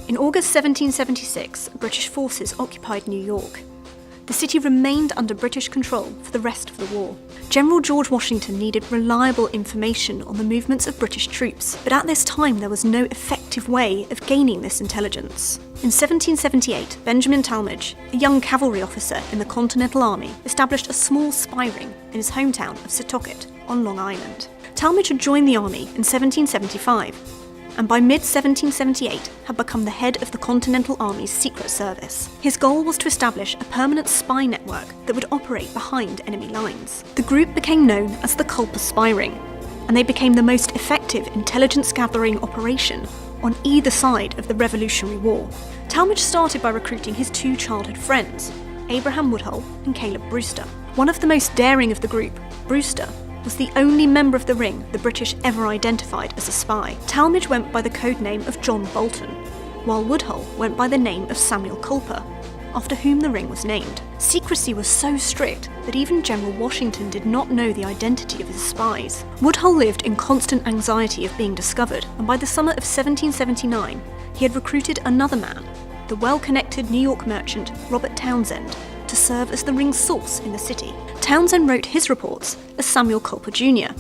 In August 1776, British forces occupied New York. The city remained under British control for the rest of the war. General George Washington needed reliable information on the movements of British troops, but at this time there was no effective way of gaining this intelligence. In 1778, Benjamin Talmadge, a young cavalry officer in the Continental Army, established a small spy ring in his hometown of Setauket on Long Island. Talmadge had joined the army in 1775, and by mid-1778 had become the head of the Continental Army's Secret Service. His goal was to establish a permanent spy network that would operate behind enemy lines. The group became known as the Culper Spy Ring, and they became the most effective intelligence-gathering operation on either side of the Revolutionary War. Talmadge started by recruiting his two childhood friends, Abraham Woodhull and Caleb Brewster. One of the most daring of the group, Brewster, was the only member of the ring the British ever identified as a spy. Talmadge went by the code name of John Bolton, while Woodhull went by the name of Samuel Culper, after whom the ring was named. Secrecy was so strict that even General Washington did not know the identity of his spies. Woodhull lived in constant anxiety of being discovered, and by the summer of 1779, he had recruited another man, the well-connected New York merchant Robert Townsend, to serve as the ring's source in the city. Townsend wrote his reports as Samuel Culper Jr.,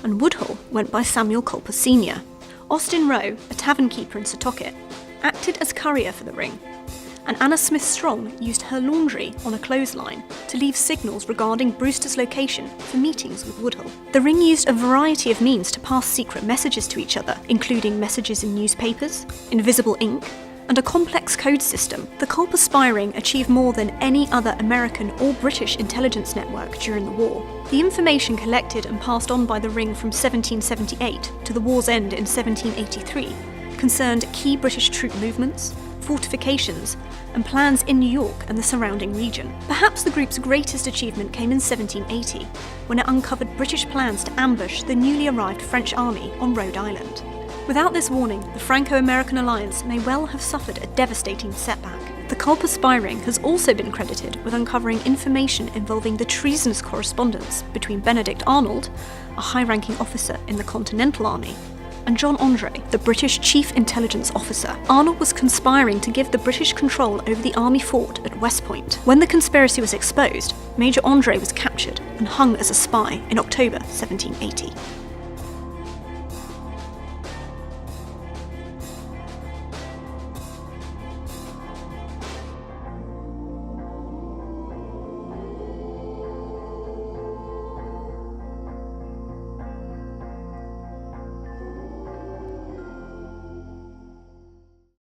and Woodhull went by Samuel Culper Sr. Austin Rowe, a tavern keeper in Setauket, acted as courier for the ring, and Anna Smith Strong used her laundry on a clothesline to leave signals regarding Brewster's location for meetings with Woodhull. The ring used a variety of means to pass secret messages to each other, including messages in newspapers, invisible ink, and a complex code system. The Culper Spy Ring achieved more than any other American or British intelligence network during the war. The information collected and passed on by the ring from 1778 to the war's end in 1783 concerned key British troop movements, fortifications, and plans in New York and the surrounding region. Perhaps the group's greatest achievement came in 1780, when it uncovered British plans to ambush the newly arrived French army on Rhode Island. Without this warning, the Franco-American alliance may well have suffered a devastating setback. The Culper Spy Ring has also been credited with uncovering information involving the treasonous correspondence between Benedict Arnold, a high-ranking officer in the Continental Army, and John Andre, the British Chief Intelligence Officer. Arnold was conspiring to give the British control over the army fort at West Point. When the conspiracy was exposed, Major Andre was captured and hung as a spy in October 1780.